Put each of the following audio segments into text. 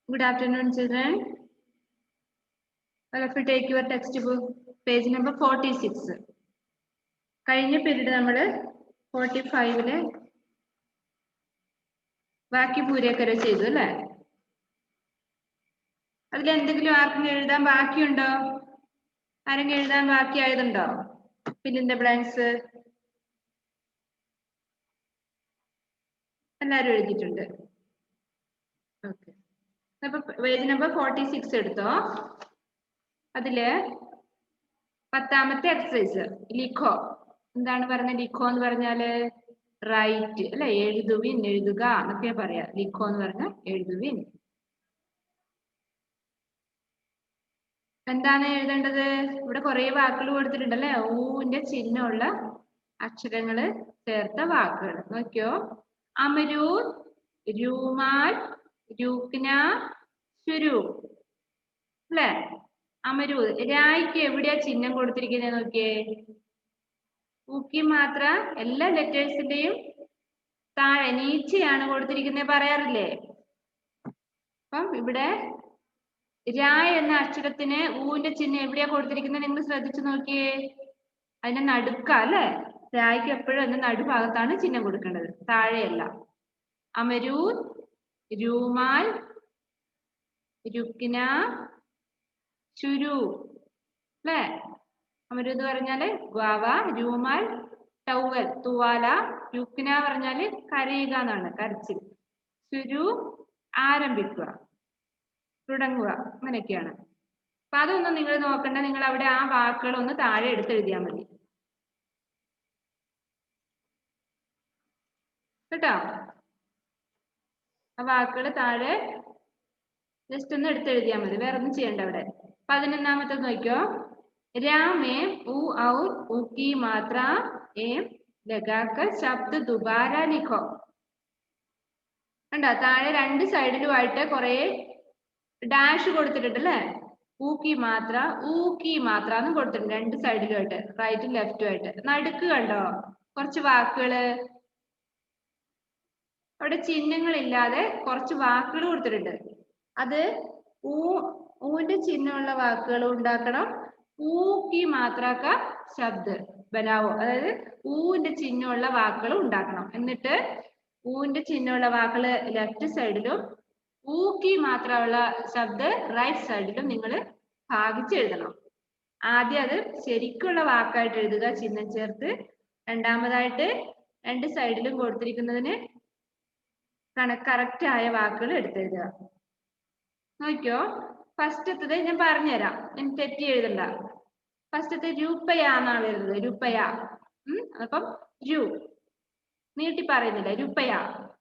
Good afternoon, children. All of you take your textbook, page number 46. കഴിഞ്ഞ period നമ്മൾ 45-ലെ ബാക്കി പൂരേക്കര ചെയ്തു അല്ലേ? അതിൽ എന്തെങ്കിലും ആർക്കും എഴുതാൻ ബാക്കിയുണ്ടോ? ആരെങ്കിലും എഴുതാൻ ബാക്കിയായതുണ്ടോ? fill in the blanks. എല്ലാവരും എഴുതിയിട്ടുണ്ട്. ഓക്കെ, അപ്പൊ പേജ് നമ്പർ 46 എടുത്തോ. അതില് 10ാമത്തെ എക്സസൈസ് ലിഖോ. എന്താണ് പറയുന്നത്? ലിഖോ എന്ന് പറഞ്ഞാല് റൈറ്റ് അല്ലെ, എഴുതുവിൻ, എഴുതുക എന്നൊക്കെ പറയാ. ലിഖോ എന്ന് പറഞ്ഞാൽ എഴുതുവിൻ. എന്താണ് എഴുതേണ്ടത്? ഇവിടെ കുറെ വാക്കുകൾ കൊടുത്തിട്ടുണ്ട് അല്ലെ, ഊന്റെ ചിഹ്നമുള്ള അക്ഷരങ്ങള് ചേർത്ത വാക്കുകൾ. നോക്കിയോ, അമരൂദ്, രൂമാൽ, രൂക്ന, ശുരു അല്ലെ. അമരൂദ്, രായ്ക്ക് എവിടെയാ ചിഹ്നം കൊടുത്തിരിക്കുന്നത്? നോക്കിയേ, ഊക്കി മാത്ര എല്ലാ ലെറ്റേഴ്സിന്റെയും താഴെ നീച്ചയാണ് കൊടുത്തിരിക്കുന്നത് പറയാറില്ലേ? അപ്പം ഇവിടെ രാ എന്ന അക്ഷരത്തിന് ഊന്റെ ചിഹ്നം എവിടെയാ കൊടുത്തിരിക്കുന്നത്? നിങ്ങൾ ശ്രദ്ധിച്ചു നോക്കിയേ, അതിന്റെ നടുക്ക അല്ലെ. രായ്ക്ക് എപ്പോഴും അതിന്റെ നടുഭാഗത്താണ് ചിഹ്നം കൊടുക്കേണ്ടത്, താഴെയല്ല. അമരൂദ്, രൂമാൽ, രുക്ന, ശുരു അല്ലെ. അമരൂദ് പറഞ്ഞാല് ഗ്വാവ, രൂമാൽ ടവൽ തുവാല, രുക്ന പറഞ്ഞാല് കരയുക എന്നാണ്, കരച്ചിൽ. ശുരു ആരംഭിക്കുക, തുടങ്ങുക, അങ്ങനെയൊക്കെയാണ്. അപ്പൊ അതൊന്നും നിങ്ങൾ നോക്കണ്ട, നിങ്ങൾ അവിടെ ആ വാക്കുകൾ ഒന്ന് താഴെ എടുത്തെഴുതിയാൽ മതി കേട്ടോ. ആ വാക്കുകൾ താഴെ ജസ്റ്റ് ഒന്ന് എടുത്തെഴുതിയാൽ മതി, വേറെ ഒന്നും ചെയ്യണ്ട അവിടെ. 11ാമത്തെ നോക്കിയോ, രാമേ ഊ ഔർ ഊ की मात्रा एम लगाकर शब्द दोबारा लिखो. കണ്ടോ, താഴെ രണ്ട് സൈഡിലുമായിട്ട് കുറെ ഡാഷ് കൊടുത്തിട്ടുണ്ട് അല്ലേ. ഊക്കി മാത്ര, ഊക്കി മാത്ര എന്നും കൊടുത്തിട്ടുണ്ട് രണ്ട് സൈഡിലുമായിട്ട്, റൈറ്റും ലെഫ്റ്റും ആയിട്ട്. നടുക്ക് കണ്ടോ കുറച്ച് വാക്കുകള്, അവിടെ ചിഹ്നങ്ങളില്ലാതെ കുറച്ച് വാക്കുകൾ കൊടുത്തിട്ടുണ്ട്. അത് ഊന്റെ ചിഹ്നമുള്ള വാക്കുകൾ ഉണ്ടാക്കണം. ഊക്കി മാത്രക്ക ശബ്ദ ബനാവോ, അതായത് ഊന്റെ ചിഹ്നമുള്ള വാക്കുകൾ ഉണ്ടാക്കണം. എന്നിട്ട് ഊന്റെ ചിഹ്നമുള്ള വാക്കുകൾ ലെഫ്റ്റ് സൈഡിലും ഊക്കി മാത്രമുള്ള ശബ്ദ റൈറ്റ് സൈഡിലും നിങ്ങൾ ഭാഗിച്ചെഴുതണം. ആദ്യം അത് ശരിക്കുള്ള വാക്കായിട്ട് എഴുതുക, ചിഹ്നം ചേർത്ത്. രണ്ടാമതായിട്ട് രണ്ട് സൈഡിലും കൊടുത്തിരിക്കുന്നതിന് കറക്റ്റ് ആയ വാക്കുകൾ എടുത്തെഴുതുക. നോക്കിയോ, ഫസ്റ്റത്തത് ഞാൻ പറഞ്ഞുതരാം, ഞാൻ തെറ്റി എഴുതണ്ട. ഫസ്റ്റത്തെ രൂപയാന്നാണ് വരുന്നത്, രൂപയ. അപ്പം രു നീട്ടി പറയുന്നില്ല, രൂപയ.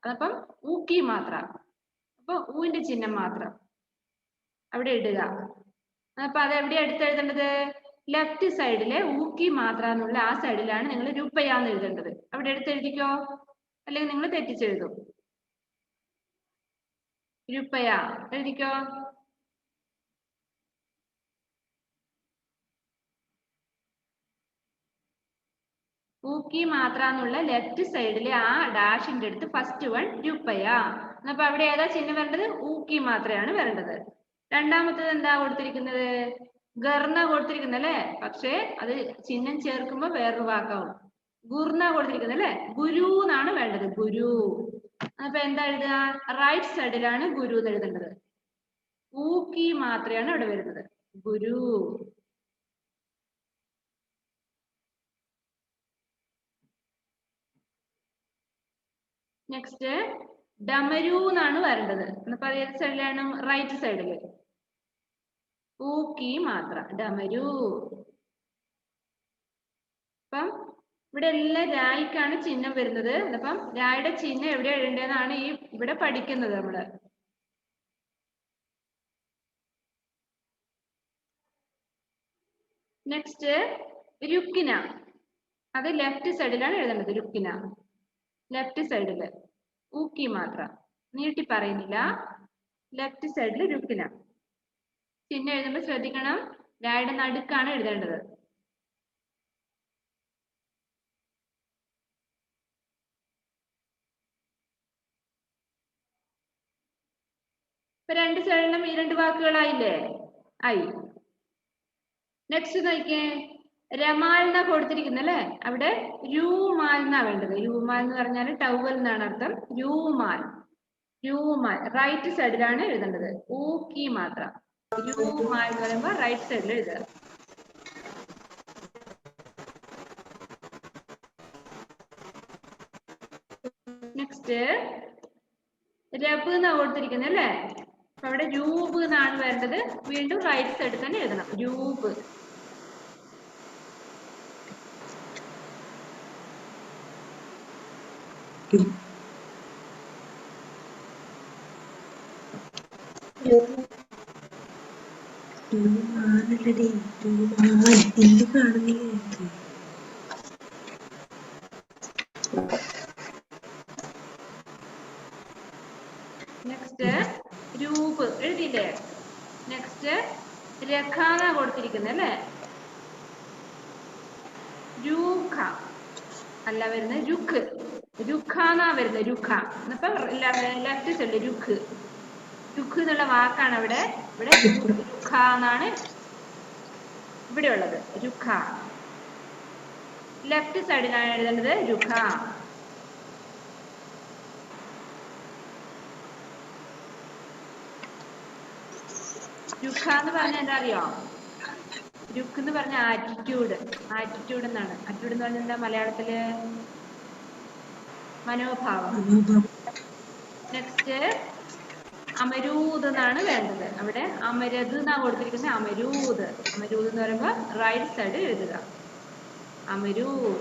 അതപ്പം ഊക്കി മാത്ര, അപ്പൊ ഊന്റെ ചിഹ്നം മാത്രം അവിടെ ഇടുക. അപ്പൊ അത് എവിടെയാ എടുത്തെഴുതേണ്ടത്? ലെഫ്റ്റ് സൈഡിലെ ഊക്കി മാത്ര എന്നുള്ള ആ സൈഡിലാണ് നിങ്ങൾ രൂപയാന്ന് എഴുതേണ്ടത്. അവിടെ എടുത്തെഴുതിക്കോ, അല്ലെങ്കിൽ നിങ്ങൾ തെറ്റിച്ചെഴുതും. രൂപയ എഴുതിക്കോ. ഊക്കി മാത്ര എന്നുള്ള ലെഫ്റ്റ് സൈഡിലെ ആ ഡാഷിന്റെ അടുത്ത് ഫസ്റ്റ് വൺ രൂപയ. അപ്പൊ അവിടെ ഏതാ ചിഹ്നം വരേണ്ടത്? ഊക്കി മാത്രയാണ് വരേണ്ടത്. രണ്ടാമത്തത് എന്താ കൊടുത്തിരിക്കുന്നത്? ഗർണ കൊടുത്തിരിക്കുന്നത് അല്ലെ, പക്ഷേ അത് ചിഹ്നം ചേർക്കുമ്പോ വേറൊരു വാക്കാവും. ഗുർണ കൊടുത്തിരിക്കുന്നത് അല്ലെ, ഗുരു എന്നാണ് വേണ്ടത്, ഗുരു. അപ്പൊ എന്താ എഴുതുക? റൈറ്റ് സൈഡിലാണ് ഗുരു എന്ന് എഴുതേണ്ടത്. ഊക്കി മാത്രയാണ് അവിടെ വരുന്നത്, ഗുരു. നെക്സ്റ്റ് ഡമരു എന്നാണ് വരേണ്ടത്. അപ്പൊ ഏത് സൈഡിലാണ്? റൈറ്റ് സൈഡില്. ഊക്കി മാത്ര, ഡമരു. അപ്പം ഇവിടെ എല്ലാം രായ്ക്കാണ് ചിഹ്നം വരുന്നത്. അപ്പം രായുടെ ചിഹ്നം എവിടെ എഴുതേണ്ടതെന്നാണ് ഈ ഇവിടെ പഠിക്കുന്നത് നമ്മള്. നെക്സ്റ്റ് രുക്കിന, അത് ലെഫ്റ്റ് സൈഡിലാണ് എഴുതേണ്ടത്. രുക്കിന ലെഫ്റ്റ് സൈഡില്, ഊക്കി മാത്ര, നീട്ടി പറയുന്നില്ല, ലെഫ്റ്റ് സൈഡില് രുക്കിന. ചിഹ്നം എഴുതുമ്പോൾ ശ്രദ്ധിക്കണം, രായുടെ നടുക്കാണ് എഴുതേണ്ടത്. ഇപ്പൊ രണ്ട് സൈഡിലും ഈ രണ്ട് വാക്കുകളായില്ലേ? ആയി. നെക്സ്റ്റ് നോക്കിയേ, രമാൽ എന്നാ കൊടുത്തിരിക്കുന്നത് അല്ലേ? അവിടെ രൂമാൽ എന്നാ വേണ്ടത്. രൂമാൽ എന്ന് പറഞ്ഞാൽ ടവൽ എന്നാണ് അർത്ഥം. രൂമാൽ, രൂമാൽ റൈറ്റ് സൈഡിലാണ് എഴുതേണ്ടത്. ഊക്കി മാത്രം. രൂമാൽ എന്ന് പറയുമ്പോൾ റൈറ്റ് സൈഡിൽ എഴുതുക. നെക്സ്റ്റ് രബ് എന്നാ കൊടുത്തിരിക്കുന്നത് അല്ലേ? അപ്പൊ അവിടെ രൂപ് എന്നാണ് വേണ്ടത്. വീണ്ടും റൈറ്റ് സൈഡിൽ തന്നെ എഴുതണം. രൂപ്. നെക്സ്റ്റ് രൂപ് എഴുതിയില്ലേ? നെക്സ്റ്റ് രഖാന കൊടുത്തിരിക്കുന്നത് അല്ലേ? രൂഖ അല്ല വരുന്നത്, രുഖ്. രുഖാന വരുന്നത്, രുഖ. അപ്പൊ ലെഫ്റ്റ് സൈഡിൽ രുഖ്. രുഖ് എന്നുള്ള വാക്കാണ് അവിടെ. ഇവിടെ രുഖ എന്നാണ് ഇവിടെ ഉള്ളത്. രുഖ. ലെഫ്റ്റ് സൈഡിലാണ് എഴുതേണ്ടത് രുഖ. രുഖ എന്ന് പറഞ്ഞാൽ എന്താ അറിയോ? രുഖ് എന്ന് പറഞ്ഞ ആറ്റിറ്റ്യൂഡ്. ആറ്റിറ്റ്യൂഡ് എന്നാണ്. ആറ്റിറ്റ്യൂഡ് എന്ന് പറഞ്ഞാൽ എന്താ മലയാളത്തില്? മനോഭാവം. നെക്സ്റ്റ് അമരൂദ് എന്നാണ് വേണ്ടത്. അവിടെ അമരത് എന്നാ കൊടുത്തിരിക്കുന്നത്. അമരൂദ്. അമരൂദ് എന്ന് പറയുമ്പോ റൈറ്റ് സൈഡ് എഴുതുക. അമരൂദ്.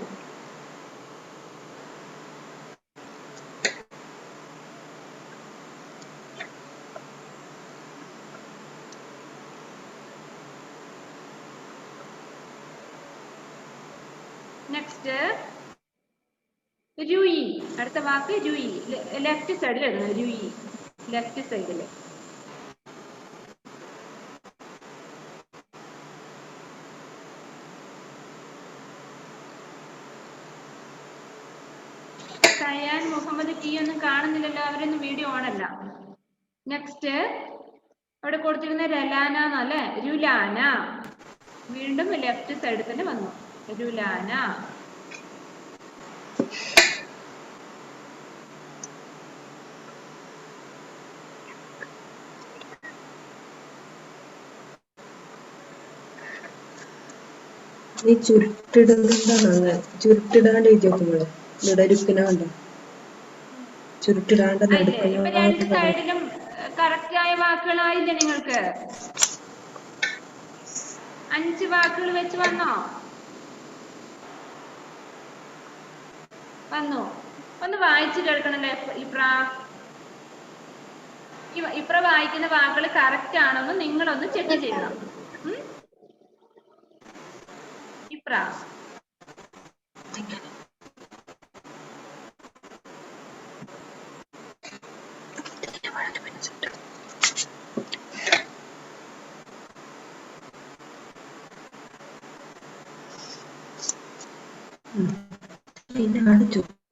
നെക്സ്റ്റ് രുയി. അടുത്ത വാക്ക് രുയി. ലെഫ്റ്റ് സൈഡിൽ എഴുതണം. രുയി ലെഫ്റ്റ് സൈഡില്. സയാൻ മുഹമ്മദ് ടി ഒന്നും കാണുന്നില്ലല്ലോ, അവരൊന്നും വീഡിയോ ഓണല്ല. നെക്സ്റ്റ് അവിടെ കൊടുത്തിരുന്ന രലാന എന്നല്ലേ? രുലാന. വീണ്ടും ലെഫ്റ്റ് സൈഡിൽ തന്നെ വന്നു. രുലാന. ചുരുട്ടിടുന്നതാണ്. ചുരുട്ടിടാണ്ട് എഴുതിയോക്കുന്നത് രുക്കിനാണ്ട് ചുരുട്ടിടാണ്ട് ഇപ്പൊ രണ്ട് സൈഡിലും കറക്റ്റ് ആയ വാക്കുകളായില്ലേ നിങ്ങൾക്ക്? 5 വാക്കുകൾ വെച്ച് വന്നോ? വന്നു. ഒന്ന് വായിച്ചു കേൾക്കണല്ലേ ഇപ്ര വായിക്കുന്ന വാക്കുകൾ കറക്റ്റ് ആണെന്ന് നിങ്ങളൊന്ന് ചെക്ക് ചെയ്യണം. ഇപ്ര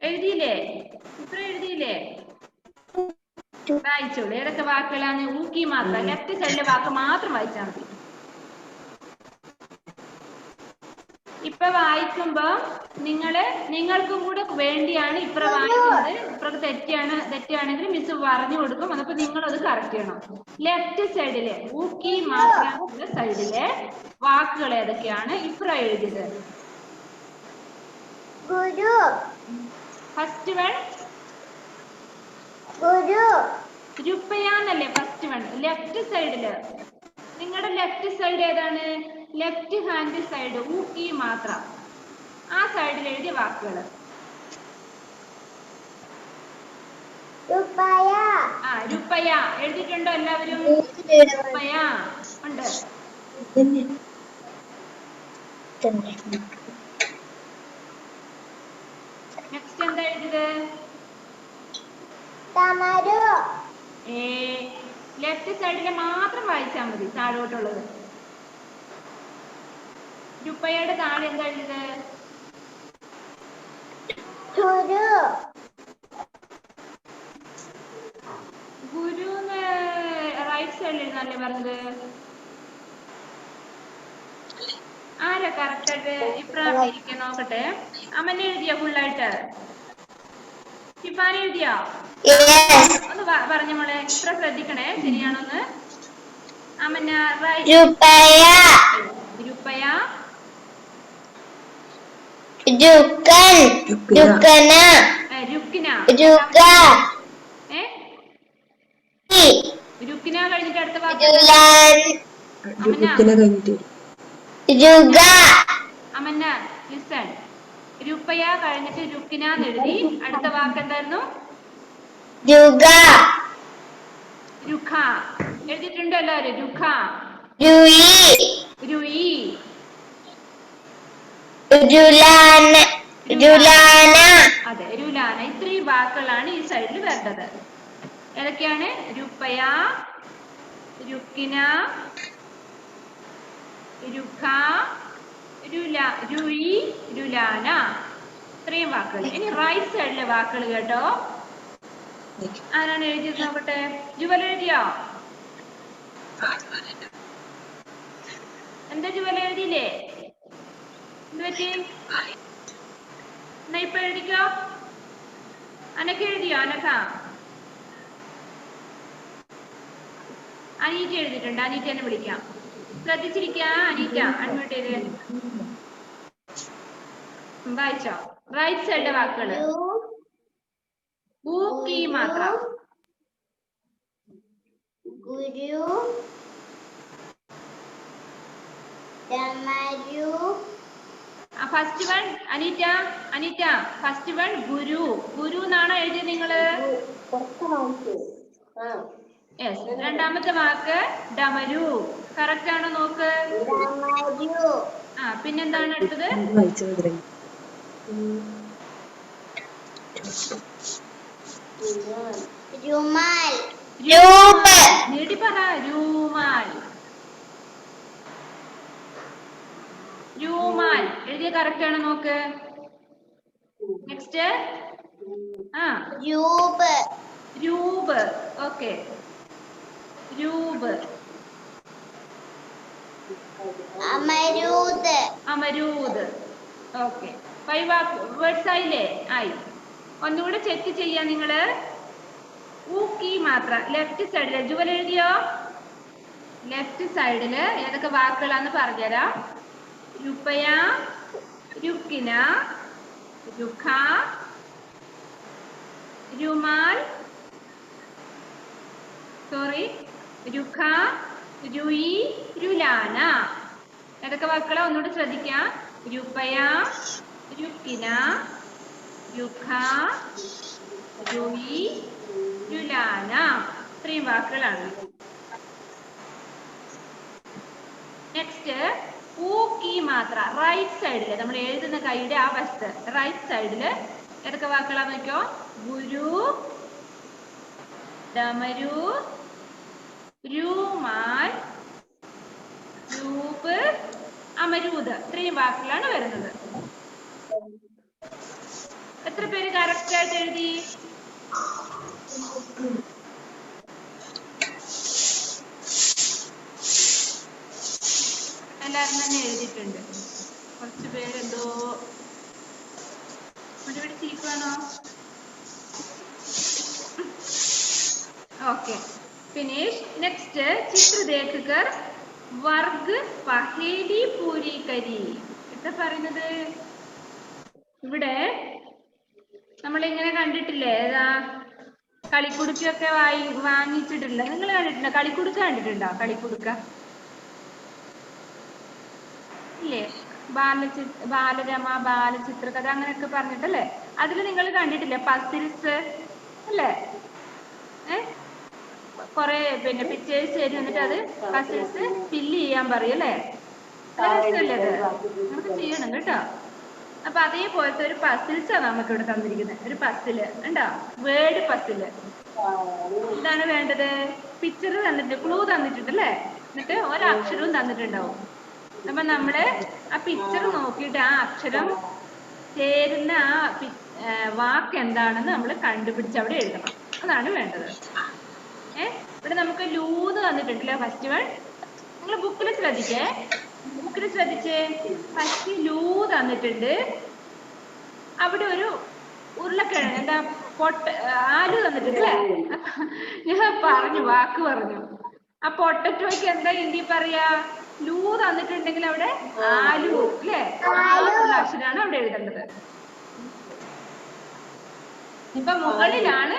എഴുതിയില്ലേ? ഇപ്ര എഴുതിയില്ലേ? വായിച്ചോളൂ. ഏതൊക്കെ വാക്കുകളാണ്? ഊക്കി മാത്രം. ലെഫ്റ്റ് സൈഡിലെ വാക്ക് മാത്രം വായിച്ചാൽ മതി. ഇപ്പൊ വായിക്കുമ്പോ നിങ്ങൾക്കും കൂടെ വേണ്ടിയാണ് ഇപ്ര വായിക്കുന്നത്. ഇപ്രക്ക് തെറ്റാണെങ്കിൽ മിസ് പറഞ്ഞു കൊടുക്കും. അതപ്പോ നിങ്ങളത് കറക്റ്റ് ചെയ്യണം. ലെഫ്റ്റ് സൈഡിലെ ഊക്കി മാത്രമുള്ള സൈഡിലെ വാക്കുകൾ ഏതൊക്കെയാണ് ഇപ്ര എഴുതിയത്? ഫസ്റ്റ് വൺ രുപ്പയാന്നല്ലേ ഫസ്റ്റ് വൺ. ലെഫ്റ്റ് സൈഡില് നിങ്ങളുടെ ലെഫ്റ്റ് സൈഡ് ഏതാണ്? Left hand side. ഊക്കി മാത്രം. ആ സൈഡിൽ എഴുതിയ വാക്കുകൾ. രുപ്പയ എഴുതിയിട്ടുണ്ടോ എല്ലാവരും? രുപ്പയ ഉണ്ട്. നെക്സ്റ്റ് എന്താ എഴുതിയത്? ലെഫ്റ്റ് സൈഡിലെ മാത്രം വായിച്ചാൽ മതി. താഴോട്ടുള്ളത്. രുപ്പയുടെ താഴെ എന്താ എഴുതിയത്? ഗുരു റൈറ്റ് സൈഡിൽ എഴുതാനല്ലേ പറഞ്ഞത്? ആരാ കറക്റ്റ് ആയിട്ട് ഇപ്രാവശ്യം ഇരിക്കാൻ നോക്കട്ടെ. അമ്മ എഴുതിയോ ഫുള്ളായിട്ട്? ഷിഫാൻ എഴുതിയോ? ഒന്ന് പറഞ്ഞു മോളെ, ഇത്ര ശ്രദ്ധിക്കണേ ശരിയാണോന്ന്. അമ്മന റൈറ്റ്. രുപ്പയ, രുക്കിന കഴിഞ്ഞിട്ട് അടുത്ത വാക്ക് അമന്ന ലിസൺ. രുപ്പയ കഴിഞ്ഞിട്ട് രുക്കിന എഴുതി. അടുത്ത വാക്ക് എന്തായിരുന്നു? രുഖ. എഴുതിയിട്ടുണ്ടോ എല്ലാവരും? രുഖ, രുയി, അതെ രുലാന. ഇത്രയും വാക്കുകളാണ് ഈ സൈഡിൽ വരേണ്ടത്. ഏതൊക്കെയാണ്? രുപ്പയ, രുക്കിന, രുഖ, രുയി, രുലാന. ഇത്രയും വാക്കുകൾ. ഇനി റൈറ്റ് സൈഡിലെ വാക്കുകൾ കേട്ടോ. ആരാണ് എഴുതിയത് നോക്കട്ടെ? ജുവൽ എഴുതിയോ? എന്താ ജുവൽ എഴുതിയില്ലേ? എന്ത് പറ്റി? എന്നാ ഇപ്പൊ എഴുതിക്കോ. അനക്ക എഴുതിയോ? അനക്ക, അനീറ്റ എഴുതിയിട്ടുണ്ട്. അനീറ്റ എന്നെ വിളിക്കാം. ശ്രദ്ധിച്ചിരിക്ക അനീറ്റ. അൺമ്യൂട്ട് ചെയ്ത് വായിച്ചോ. റൈറ്റ് സൈഡിലെ വാക്കുകള്. ഊക്കി മാത്ര. ഗുരു, first one Anita first one ഗുരു. ഗുരു എന്നാണോ എഴുതിയത് നിങ്ങള്? യെസ്. രണ്ടാമത്തെ വാക്ക് ഡമരു. കറക്റ്റ് ആണോ നോക്ക്. പിന്നെന്താണ് അടുത്തത്? നേടി പറ. രൂമാൽ. രൂമാൽ എഴുതിയ കറക്റ്റ് ആണോ നോക്ക്. നെക്സ്റ്റ് രൂപ്. ഓക്കെ, രൂപ്. അമരൂദ്. ഓക്കെ, 5 വേർഡ്സ് ആയില്ലേ? ആയി. ഒന്നുകൂടെ ചെക്ക് ചെയ്യാ നിങ്ങള്. ഊക്കി മാത്ര. ലെഫ്റ്റ് സൈഡില് ജുവൽ എഴുതിയോ? ലെഫ്റ്റ് സൈഡില് ഏതൊക്കെ വാക്കുകളാന്ന് പറഞ്ഞുതരാം. രുപ്പയ, രുക്കിന, രുഖ, രുമാൽ, രുഖ, രുയി, രുലാന. ഏതൊക്കെ വാക്കുകളാ? ഒന്നുകൂടി ശ്രദ്ധിക്കാം. രുപ്പയ, രുക്കിന, രുഖ, രുയി, രുലാന. ഇത്രയും വാക്കുകളാണ്. നെക്സ്റ്റ് ഊക്കി മാത്ര. റൈറ്റ് സൈഡില് നമ്മൾ എഴുതുന്ന കൈയുടെ ആ വശത്ത് റൈറ്റ് സൈഡില് ഏതൊക്കെ വാക്കുകളാന്ന് നോക്കിയോ. ഗുരു, ഡമരു, രൂമാൽ, രൂപ്, അമരൂദ്. ഇത്രയും വാക്കുകളാണ് വരുന്നത്. എത്ര പേര് കറക്റ്റ് ആയിട്ട് എഴുതി? എല്ലാവരും തന്നെ എഴുതിയിട്ടുണ്ട്. കുറച്ച് പേരെന്തോ ഇവിടെ ചീക്കുവാണോ? Okay, finish. നെക്സ്റ്റ് ചിത്ര ദേഖകർ വർഗ് പഹേലി പൂരി കരി. എന്താ പറയുന്നത്? ഇവിടെ നമ്മളിങ്ങനെ കണ്ടിട്ടില്ലേ? ഏതാ കളിക്കുടുക്കൊക്കെ വാങ്ങിച്ചിട്ടില്ല. നിങ്ങൾ കണ്ടിട്ടുണ്ടോ? കളിക്കുടുക്ക കണ്ടിട്ടുണ്ടോ? കളിക്കുടുക്ക ഇല്ലേ? ബാലരമ, ബാലചിത്രകഥ അങ്ങനെയൊക്കെ പറഞ്ഞിട്ടല്ലേ? അതിൽ നിങ്ങൾ കണ്ടിട്ടില്ലേ പസിൽസ് അല്ലേ? കൊറേ പിക്ചേഴ്സ് തരും, എന്നിട്ട് അത് പസിൽസ് ഫില്ല് ചെയ്യാൻ പറയും അല്ലേ? രസമല്ലേ അത്? നമുക്ക് ചെയ്യണം കേട്ടോ. അപ്പൊ അതേപോലത്തെ ഒരു പസിൽസാണ് നമുക്ക് ഇവിടെ തന്നിരിക്കുന്നത്. ഒരു പസില് ഉണ്ടോ? Word puzzle. എന്താണ് വേണ്ടത്? പിക്ചർ തന്നിട്ടുണ്ട്, ക്ലൂ തന്നിട്ടുണ്ട് അല്ലേ? എന്നിട്ട് ഒരക്ഷരവും തന്നിട്ടുണ്ടാവും. അപ്പൊ നമ്മള് ആ പിക്ചർ നോക്കിയിട്ട് ആ അക്ഷരം ചേരുന്ന ആ വാക്ക് എന്താണെന്ന് നമ്മൾ കണ്ടുപിടിച്ച് അവിടെ എഴുതണം. അതാണ് വേണ്ടത്. ഇവിടെ നമുക്ക് ലൂന്ന് തന്നിട്ടുണ്ടല്ലേ ഫസ്റ്റ് വൺ. നിങ്ങൾ ബുക്കിൽ ശ്രദ്ധിച്ചേ, ബുക്കിൽ ശ്രദ്ധിച്ചേ. ഫസ്റ്റ് ലൂ തന്നിട്ടുണ്ട്. അവിടെ ഒരു ഉരുളക്കിഴങ്ങ് എന്താ ആലു തന്നിട്ടുണ്ട് അല്ലേ? ഞാൻ പറഞ്ഞു, വാക്ക് പറഞ്ഞു. ആ പൊട്ടറ്റോയ്ക്ക് എന്താ ഹിന്ദി പറയാ? ലൂ തന്നിട്ടുണ്ടെങ്കിൽ അവിടെ ആലു അല്ലേ? ആലുള്ള അക്ഷരാണ് അവിടെ എഴുതേണ്ടത്. ഇപ്പൊ മുകളിലാണ്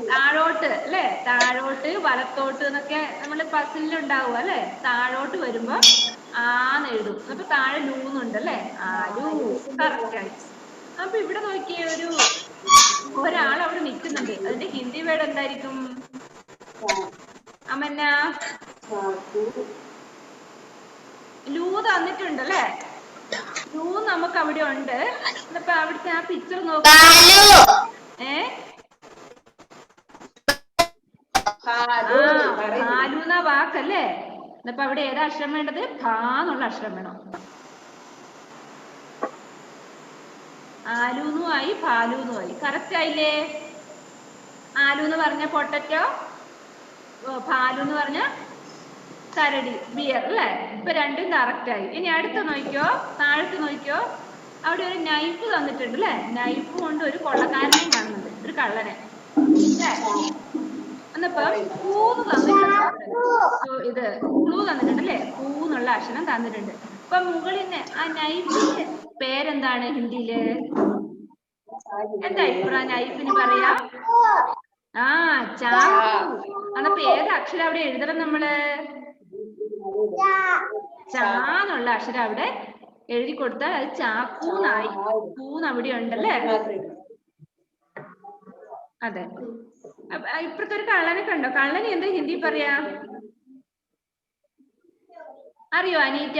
താഴോട്ട് അല്ലെ? താഴോട്ട് വലത്തോട്ട് എന്നൊക്കെ നമ്മള് പസിലുണ്ടാവും അല്ലെ? താഴോട്ട് വരുമ്പോ ആന്ന് എഴുതും. അപ്പൊ താഴെ ലൂന്നുണ്ട് അല്ലെ? ആലു. കറക്റ്റ് ആയി. അപ്പൊ ഇവിടെ നോക്കിയ ഒരാൾ അവിടെ നിൽക്കുന്നുണ്ട്. അതിന്റെ ഹിന്ദി വേർഡ് എന്തായിരിക്കും? അമന്ന, ലൂ തന്നിട്ടുണ്ട് അല്ലെ? ലൂ നമുക്ക് അവിടെ ഉണ്ട്. അപ്പൊ അവിടുത്തെ ആ പിക്ചർ നോക്കാം. ഭാലുന്ന വാക്കല്ലേ? അപ്പൊ അവിടെ ഏതാ അക്ഷരം വേണ്ടത്? ഭാന്നുള്ള അക്ഷരം വേണം. ആലൂന്നുമായി ഭാലൂന്നുമായി. കറക്റ്റ് ആയില്ലേ? ആലു എന്ന് പറഞ്ഞ പൊട്ടറ്റോ, ഭാലു എന്ന് പറഞ്ഞ കരടി, ബിയർ അല്ലേ? ഇപ്പൊ രണ്ടും കറക്റ്റ് ആയി. ഇനി അടുത്ത് നോക്കിയോ, താഴത്ത് നോക്കിയോ. അവിടെ ഒരു നൈഫ് തന്നിട്ടുണ്ട് അല്ലെ? നൈഫ് കൊണ്ട് ഒരു കൊള്ളക്കാരനെയും കാണുന്നുണ്ട്, ഒരു കള്ളനെ അല്ലേ? എന്നപ്പോ പൂന്ന് തന്നിട്ടുണ്ട്. ഇത് ക്ലൂ തന്നിട്ടുണ്ട് അല്ലേ? പൂന്നുള്ള അക്ഷരം തന്നിട്ടുണ്ട്. അപ്പൊ മുകളിൽ ആ നൈഫിന്റെ പേരെന്താണ് ഹിന്ദിയില്? എന്താ ഇപ്പഴാ നൈഫിന് പറയാ? ചാക്കു. അന്നപ്പോ ഏത് അക്ഷരം അവിടെ എഴുതണം നമ്മള്? ചാന്നുള്ള അക്ഷരം അവിടെ എഴുതി കൊടുത്താൽ അത് ചാക്കൂന്നായി. പൂന്ന് അവിടെ ഉണ്ടല്ലേ? അതെ. ഇപ്പഴത്തെ ഒരു കള്ളനെ കണ്ടോ? കള്ളന് എന്താ ഹിന്ദി പറയാ? അറിയോ അനീറ്റ?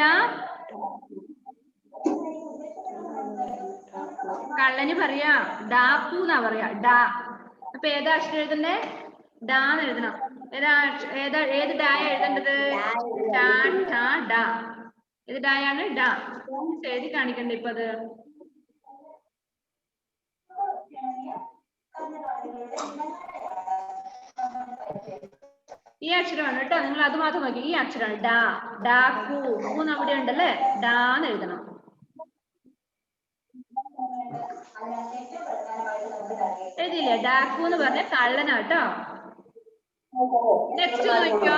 കള്ളന് പറയാ ഡാക്കു എന്നാ പറയാ. ഡാ. അപ്പൊ ഏതാ അക്ഷരം എഴുതണ്ടേ? ഡാന്ന് എഴുതണം. ഏത് ഡായ എഴുതേണ്ടത്? ഡാ. ഏത് ഡായാണ്? ഡാ. എഴുതി കാണിക്കണ്ടേ ഇപ്പൊ അത്? ഈ അക്ഷരമാണ് കേട്ടോ. നിങ്ങൾ അത് മാത്രം നോക്കി. ഈ അക്ഷരമാണ് ഡാ. ഡാക്കു. പൂന്ന് അവിടെ ഉണ്ടല്ലേ? ഡാന്ന് എഴുതണം. എഴുതിയില്ലേ? ഡാക്കു എന്ന് പറഞ്ഞ കള്ളനാട്ടോ. നെക്സ്റ്റ് നോക്കിയോ.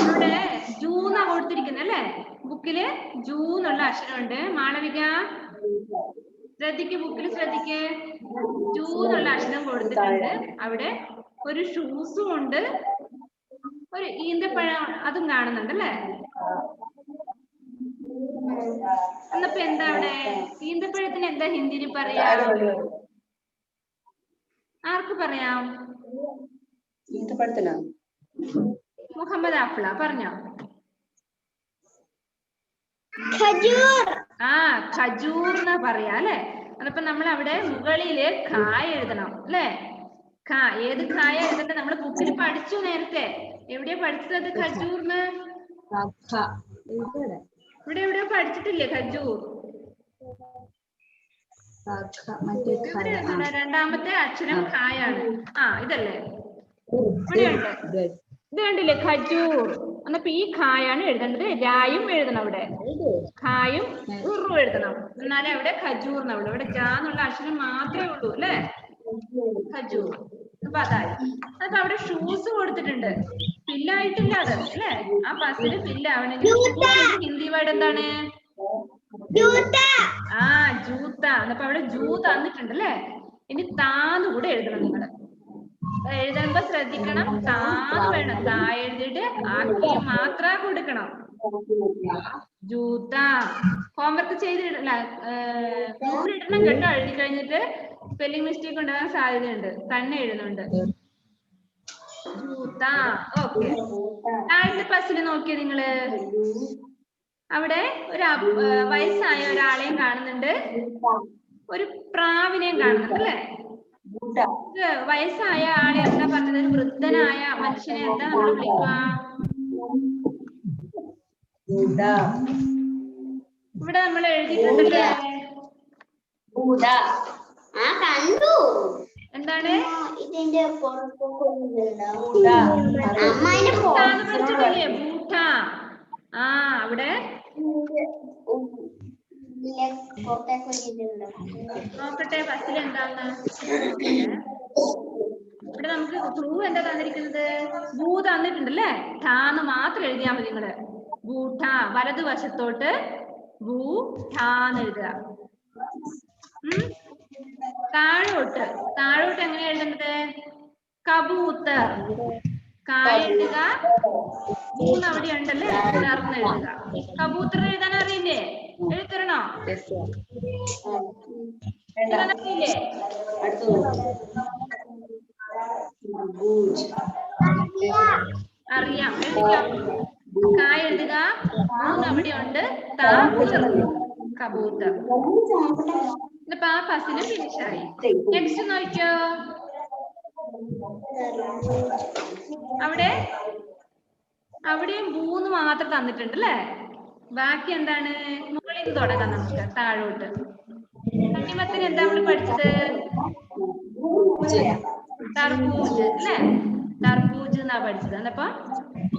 ഇവിടെ ജൂന്നാ കൊടുത്തിരിക്കുന്നത് അല്ലേ? ബുക്കില് ജൂന്നുള്ള അക്ഷരമുണ്ട്. മാളവിക ശ്രദ്ധിക്ക്, ബുക്കിൽ ശ്രദ്ധിക്ക്. ജൂന്നുള്ള അക്ഷരം കൊടുത്തിട്ടുണ്ട്. അവിടെ ഒരു ഷൂസും ഉണ്ട്, ഒരു ഈന്തപ്പഴം അതും കാണുന്നുണ്ട് അല്ലേ? എന്നപ്പോ എന്താ അവിടെ? ഈന്തപ്പഴത്തിന് എന്താ ഹിന്ദിയിൽ പറയാ? ആർക്ക് പറയാം? ഈന്തപ്പഴത്തിനാ? മുഹമ്മദ് ആഫ്ല പറഞ്ഞോ. ഖജൂർ എന്നാ പറയാ അല്ലെ? അതപ്പോ നമ്മൾ അവിടെ മുകളില് ഖായ എഴുതണം അല്ലെ? ഖാ. ഏത് ഖായ എഴുതണ്ടേ? നമ്മൾ ബുക്കിൽ പഠിച്ചു നേരത്തെ. എവിടെയാ പഠിച്ചത് ഖജൂർന്ന്? ഇവിടെ എവിടെയോ പഠിച്ചിട്ടില്ലേ ഖജൂർ? രണ്ടാമത്തെ അക്ഷരം ഖായാണ്. ഇതല്ലേ? ഇവിടെയുണ്ട്. ഇത് കണ്ടില്ലേ? ഖജൂർ. എന്നപ്പോ ഈ ഖായാണ് എഴുതേണ്ടത്. രായും എഴുതണം അവിടെ. ഖായും ഉറും എഴുതണം. എന്നാലേ അവിടെ ഖജൂർ എന്നാവുള്ളൂ. ഇവിടെ ജാന്നുള്ള അക്ഷരം മാത്രമേ ഉള്ളൂ അല്ലേ? ഖജൂർ. അപ്പൊ അതായി. അപ്പൊ അവിടെ ഷൂസ് കൊടുത്തിട്ടുണ്ട്. ഫില്ലായിട്ടില്ല അത് അല്ലേ? ആ പസില് ഫില്ലാവണെങ്കിൽ ഹിന്ദി വേർഡ് എന്താണ്? ജൂത്ത. അപ്പൊ അവിടെ ജൂ തന്നിട്ടുണ്ട് അല്ലേ? ഇനി താന്ന് കൂടെ എഴുതണം. നിങ്ങള് എഴുതുമ്പോ ശ്രദ്ധിക്കണം. താന്ന് വേണം. താ എഴുതിയിട്ട് ആക്കി മാത്രം കൊടുക്കണം. ജൂത്ത. ഹോംവർക്ക് ചെയ്തിടല ഇടണം കേട്ടോ. എഴുതി കഴിഞ്ഞിട്ട് സ്പെല്ലിംഗ് മിസ്റ്റേക്ക് ഉണ്ടാകാൻ സാധ്യതയുണ്ട്. തന്നെ എഴുതുന്നുണ്ട്. ജൂത്ത. ഓക്കെ. താഴത്തെ പസില് നോക്കിയേ നിങ്ങള്. അവിടെ ഒരു വയസ്സായ ഒരാളെയും കാണുന്നുണ്ട്, ഒരു പ്രാവിനെയും കാണുന്നുണ്ട് അല്ലേ? വയസ്സായ ആളെ എന്താ പറഞ്ഞത്? ഒരു വൃദ്ധനായ മനുഷ്യനെ എന്താ നമ്മൾ വിളിക്കുക? ഇവിടെ നമ്മൾ എഴുതിയിട്ടുണ്ടല്ലേ? കണ്ടു. എന്താണ്? ഇതിന്റെ പഠിച്ചിട്ടില്ലേ? ബൂട്ട. ആ അവിടെ നോക്കട്ടെ ഫസ്റ്റിൽ എന്താന്ന് നോക്കട്ടെ. ഇവിടെ നമുക്ക് ക്ലൂ എന്താ തന്നിരിക്കുന്നത്? ഭൂ തന്നിട്ടുണ്ടല്ലേ. ഠാന്ന് മാത്രം എഴുതിയാൽ മതി നിങ്ങള്. ഭൂട്ട. വലതുവശത്തോട്ട് ഭൂട്ടാന്ന് എഴുതുക. താഴോട്ട് എങ്ങനെ എഴുതേണ്ടത്? കബൂത്തർ. കായ എഴുതുക. മൂന്ന് അവിടെ ഉണ്ടല്ലേ, ചേർന്ന് എഴുതുക. കബൂത്തർ എഴുതാൻ അറിയില്ലേ? എഴുതരണോ? എഴുതാൻ അറിയില്ലേ? അറിയാം. എഴുതിക്കോ. കായ എഴുതുക. മൂന്ന് അവിടെ ഉണ്ട്. കബൂത്തർ. ഇപ്പൊ ആ ഫസില് ഫിനിഷ് ആയി. നെക്സ്റ്റ് നോക്കിയോ. അവിടെയും മൂന്ന് മാത്രം തന്നിട്ടുണ്ട് അല്ലേ. ബാക്കി എന്താണ്? മുകളിൽ നിന്ന് തുടങ്ങാം നമുക്ക്. താഴോട്ട് തണ്ണിമത്തന് എന്താ നമ്മൾ പഠിച്ചത്? തർബൂജ് അല്ലേ. തർബൂജ് എന്നാ പഠിച്ചത്. അപ്പൊ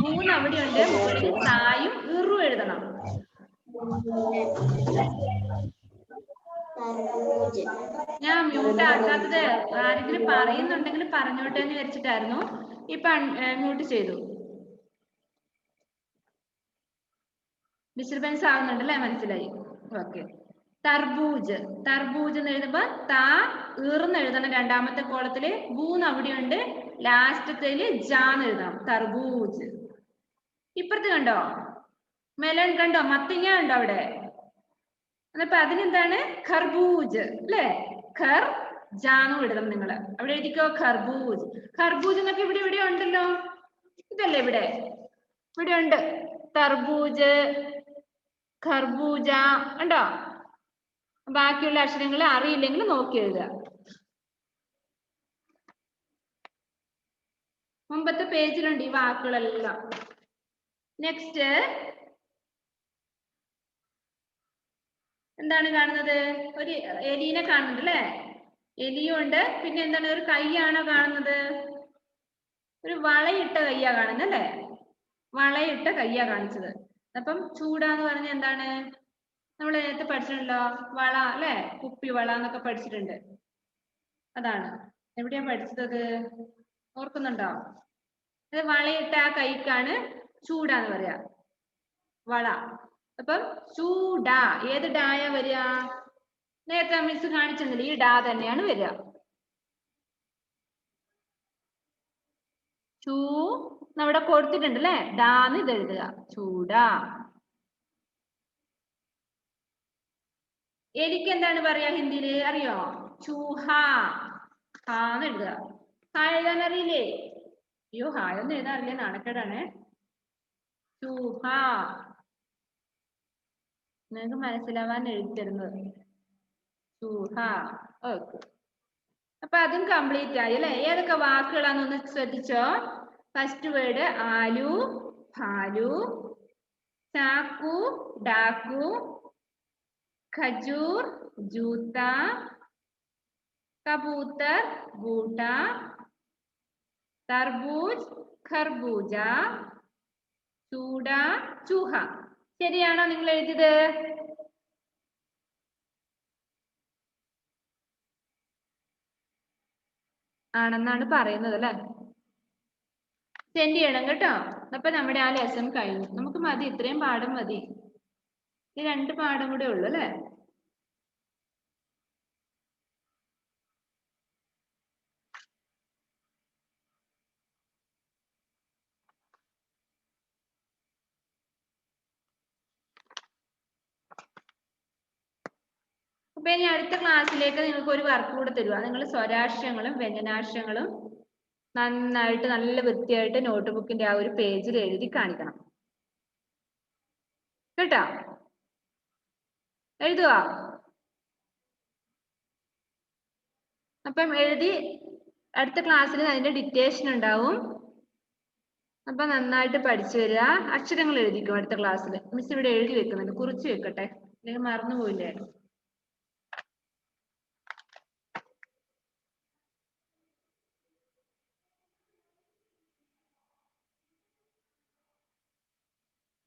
മൂന്ന് അവിടെയുണ്ട്. മുകളിൽ തായും ഇറു എഴുതണം. ഞാൻ മ്യൂട്ട് ആക്കാത്തത് ആരെങ്കിലും പറയുന്നുണ്ടെങ്കിൽ പറഞ്ഞോട്ടെ എന്ന് വിചാരിച്ചിട്ടായിരുന്നു. ഇപ്പൊ മ്യൂട്ട് ചെയ്തു. ഡിസ്റ്റർബൻസ് ആവുന്നുണ്ടല്ലേ, മനസ്സിലായി. ഓക്കെ. തർബൂജ് എന്ന് എഴുതുമ്പോ താ ഈർന്ന് എഴുതണം. രണ്ടാമത്തെ കോളത്തില് ബൂന്ന് അവിടെയുണ്ട്. ലാസ്റ്റത്തേല് ജാന്ന് എഴുതണം. തർബൂജ്. ഇപ്പുറത്ത് കണ്ടോ മെലൺ? കണ്ടോ മത്തങ്ങ ഉണ്ടോ അവിടെ? അപ്പൊ അതിനെന്താണ്? ഖർബൂജ് അല്ലേ. ഖർ ജാന്നും എഴുതണം നിങ്ങള്. അവിടെ എഴുതിക്കോ ഖർബൂജ്. ഖർബൂജ് എന്നൊക്കെ ഇവിടെ ഉണ്ടല്ലോ. ഇതല്ലേ ഇവിടെ ഉണ്ട്. തർബൂജ്, ഖർബൂജ ഉണ്ടോ? ബാക്കിയുള്ള അക്ഷരങ്ങൾ അറിയില്ലെങ്കിൽ നോക്കി എഴുതുക. മുമ്പത്തെ പേജിലുണ്ട് ഈ വാക്കുകളെല്ലാം. നെക്സ്റ്റ് എന്താണ് കാണുന്നത്? ഒരു എലീനെ കാണുന്നുണ്ട് അല്ലേ. എലിയും ഉണ്ട്. പിന്നെ എന്താണ്? ഒരു കൈയാണോ കാണുന്നത്? ഒരു വളയിട്ട കയ്യാ കാണുന്നത് അല്ലേ. വളയിട്ട കയ്യാ കാണിച്ചത്. അപ്പം ചൂടാന്ന് പറഞ്ഞ എന്താണ്? നമ്മൾ നേരത്തെ പഠിച്ചിട്ടുണ്ടല്ലോ. വള അല്ലെ. കുപ്പി വള എന്നൊക്കെ പഠിച്ചിട്ടുണ്ട്. അതാണ്. എവിടെയാ പഠിച്ചത്? ഓർക്കുന്നുണ്ടോ? അത് വളയിട്ട ആ കൈക്കാണ് ചൂടാന്ന് പറയാ. വള. അപ്പം ചൂടാ. ഏത് ഡായ വരിക? നേരത്തെ മിസ് കാണിച്ചിരുന്നില്ല. ഈ ഡാ തന്നെയാണ് വരിക. ചൂ നമ്മുടെ കൊടുത്തിട്ടുണ്ട് അല്ലെ. ഡാന്ന് ഇത് എഴുതുക. ചൂടാ. എലിക്ക് എന്താണ് പറയാ ഹിന്ദിയില്? അറിയോ? ചൂഹ. ഹാന്ന് എഴുതുക. ഹാ എഴുതാൻ അറിയില്ലേ? അയ്യോ ഹായൊന്നും എഴുതാൻ അറിയില്ല, നാണക്കേടാണ്. ചൂഹ. നിങ്ങൾക്ക് മനസ്സിലാവാൻ എഴുതിത്തരുന്നത്. ചൂഹ. ഓക്കെ. അപ്പൊ അതും കംപ്ലീറ്റ് ആയി അല്ലെ. ഏതൊക്കെ വാക്കുകളാണെന്നൊന്ന് ശ്രദ്ധിച്ചോ. ഫസ്റ്റ് വേർഡ് ആലു, ഭാലു, ചാക്കു, ഡാക്കു, खजूर जूता, कबूतर बूटा, तरबूज खरबूजा, ചൂട ചൂഹ. ശരിയാണോ നിങ്ങൾ എഴുതിയത്? ആണെന്നാണ് പറയുന്നത് അല്ലെ. സെൻഡ് ചെയ്യണം കേട്ടോ. അപ്പൊ നമ്മുടെ ആ ലെസൺ കഴിഞ്ഞു. നമുക്ക് മതി, ഇത്രയും പാഠം മതി. ഈ 2 പാഠം കൂടെ ഉള്ളു അല്ലെ. അപ്പൊ ഇനി അടുത്ത ക്ലാസ്സിലേക്ക് നിങ്ങൾക്ക് ഒരു വർക്ക് കൂടെ തരുക. നിങ്ങൾ സ്വരാക്ഷരങ്ങളും വ്യഞ്ജനാക്ഷരങ്ങളും നന്നായിട്ട് നല്ല വൃത്തിയായിട്ട് നോട്ട്ബുക്കിന്റെ ആ ഒരു പേജിൽ എഴുതി കാണിക്കണം കേട്ടോ. എഴുതുക. അപ്പം എഴുതി അടുത്ത ക്ലാസ്സിൽ അതിന്റെ ഡിക്റ്റേഷൻ ഉണ്ടാവും. അപ്പൊ നന്നായിട്ട് പഠിച്ചു വരിക. അക്ഷരങ്ങൾ എഴുതിക്കും അടുത്ത ക്ലാസ്സിൽ. മിസ് ഇവിടെ എഴുതി വെക്കുന്നുണ്ട്, കുറിച്ച് വെക്കട്ടെ, അല്ലെങ്കിൽ മറന്നുപോയില്ലേ.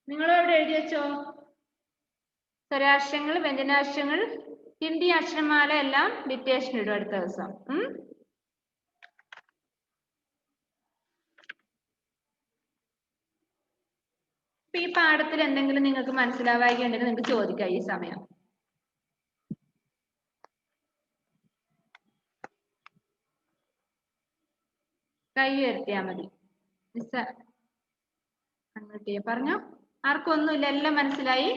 നിങ്ങൾ എവിടെ എഴുതി വെച്ചോ? സ്വരാക്ഷരങ്ങൾ, വ്യഞ്ജനാക്ഷരങ്ങൾ, ഹിന്ദി അക്ഷരമാല എല്ലാം ഡിറ്റേഷൻ ഇടും അടുത്ത ദിവസം. ഇപ്പൊ ഈ പാഠത്തിൽ എന്തെങ്കിലും നിങ്ങൾക്ക് മനസ്സിലാവായികയുണ്ടെങ്കിൽ നിങ്ങൾക്ക് ചോദിക്കാം ഈ സമയം. കൈ ഉയർത്തിയാ മതി. മിസ് അങ്ങോട്ട് പറഞ്ഞോ. ആർക്കും ഒന്നുമില്ല, എല്ലാം മനസ്സിലായി?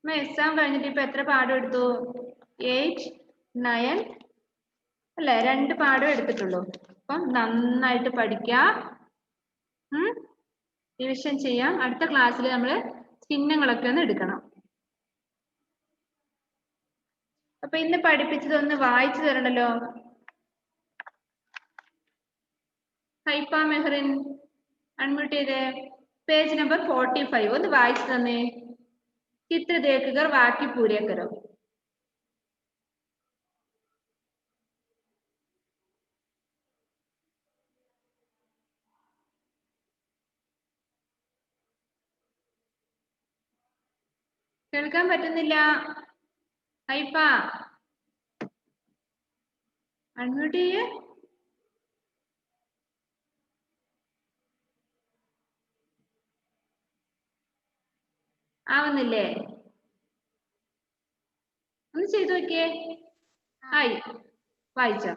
എക്സാം കഴിഞ്ഞിട്ട് ഇപ്പൊ എത്ര പാഠം എടുത്തു? 8, 9 അല്ലെ? 2 പാഠം എടുത്തിട്ടുള്ളൂ. അപ്പം നന്നായിട്ട് പഠിക്കുക, റിവിഷൻ ചെയ്യാം. അടുത്ത ക്ലാസ്സിൽ നമ്മള് ചിഹ്നങ്ങളൊക്കെ ഒന്ന് എടുക്കണം. അപ്പൊ ഇന്ന് പഠിപ്പിച്ചത് ഒന്ന് വായിച്ചു തരണല്ലോ. ഹൈഫ മെഹറിൻ അൺമ്യൂട്ട് ചെയ്തേ. പേജ് നമ്പർ 45 ഒന്ന് വായിച്ചു തന്നേ. ചിത്ര ദേഖകർ വാക്യ പൂരെ കരോ. കേൾക്കാൻ പറ്റുന്നില്ല. ഹൈഫ അൺമ്യൂട്ട് ചെയ്യേ. ആവുന്നില്ലേ? ഒന്ന് ചെയ്തു നോക്കിയേ. ആയി, വായിച്ചോ.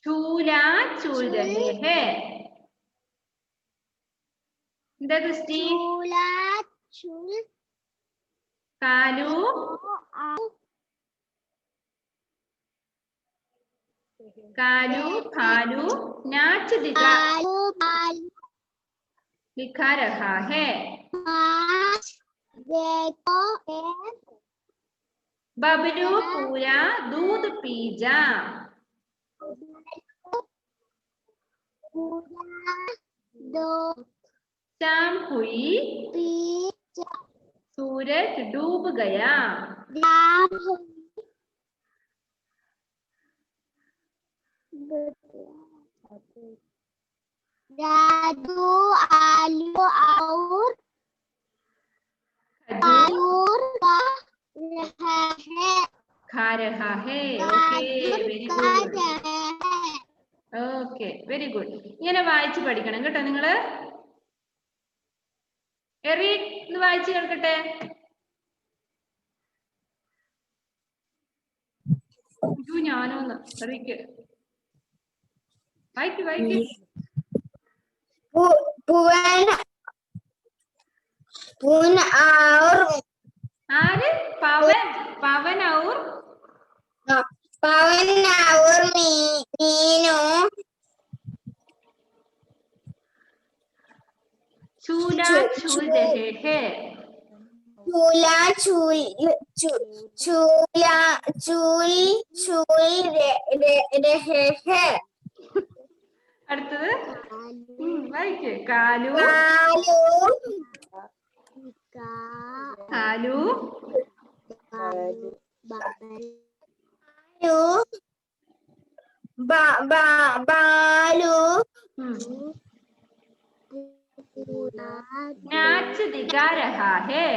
चूल्हा चूल रहे हैं. എന്താ ക്രിസ്റ്റി? കാലു कालू भालू नाच दिखा रहा है. बबलू पूरा दूध पी जा. शाम हुई, सूरज डूब गया. दादू आलू और खा रहा है. Okay, very good. Okay, very good. ഇങ്ങനെ വായിച്ച് പഠിക്കണം കേട്ടോ നിങ്ങള്. എറിക് ഒന്ന് വായിച്ച് കേൾക്കട്ടെ. ഞാനോന്ന് എറിക്ക് വായിക്ക് വായിക്ക്. ആര്? പവൻ. പവൻ ഔർ मीनू चूल्हा चूल रहे हैं. चूल्हा चूल रहे हैं. അടുത്തത് വായിക്ക്. കാലു കാലു बालू नाच दिखा रहा है.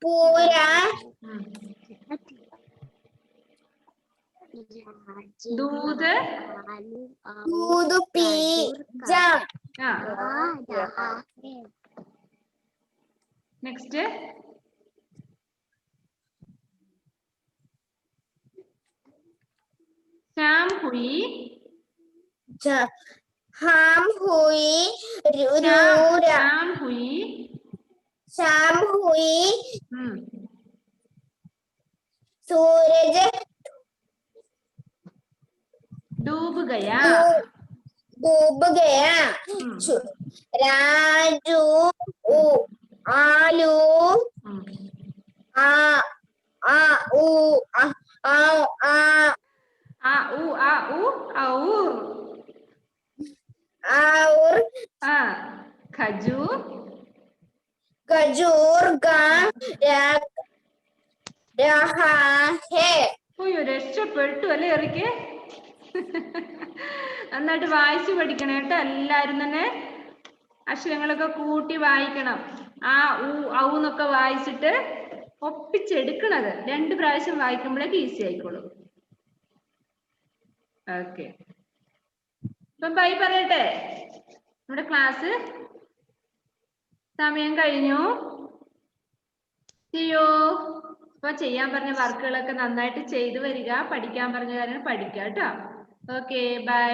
पूरा दूध पी जा. नेक्स्ट शाम हुई. शाम हुई. सूरज डूब गया. राजू आलू ആ ഊ ആ ആ ആ ആ ഉ ആ ഉ ഔർ. ഔർ ആ ഖജൂർ. खजूर का रहा है അയ്യോ രക്ഷപ്പെട്ടു അല്ലേ എറിക്ക്. നന്നായിട്ട് വായിച്ചു പഠിക്കണം കേട്ടോ. എല്ലാരും തന്നെ അക്ഷരങ്ങളൊക്കെ കൂട്ടി വായിക്കണം. ആ ഉ ഔ എന്നൊക്കെ വായിച്ചിട്ട് ഒപ്പിച്ചെടുക്കണത് 2 പ്രാവശ്യം വായിക്കുമ്പോഴേക്ക് ഈസി ആയിക്കോളും. ഓക്കെ, ഇപ്പം ബൈ പറയട്ടെ. നമ്മുടെ ക്ലാസ് സമയം കഴിഞ്ഞു. ചെയ്യോ. അപ്പൊ ചെയ്യാൻ പറഞ്ഞ വർക്കുകളൊക്കെ നന്നായിട്ട് ചെയ്തു വരിക. പഠിക്കാൻ പറഞ്ഞ കാര്യം പഠിക്കുക കേട്ടോ. Okay bye.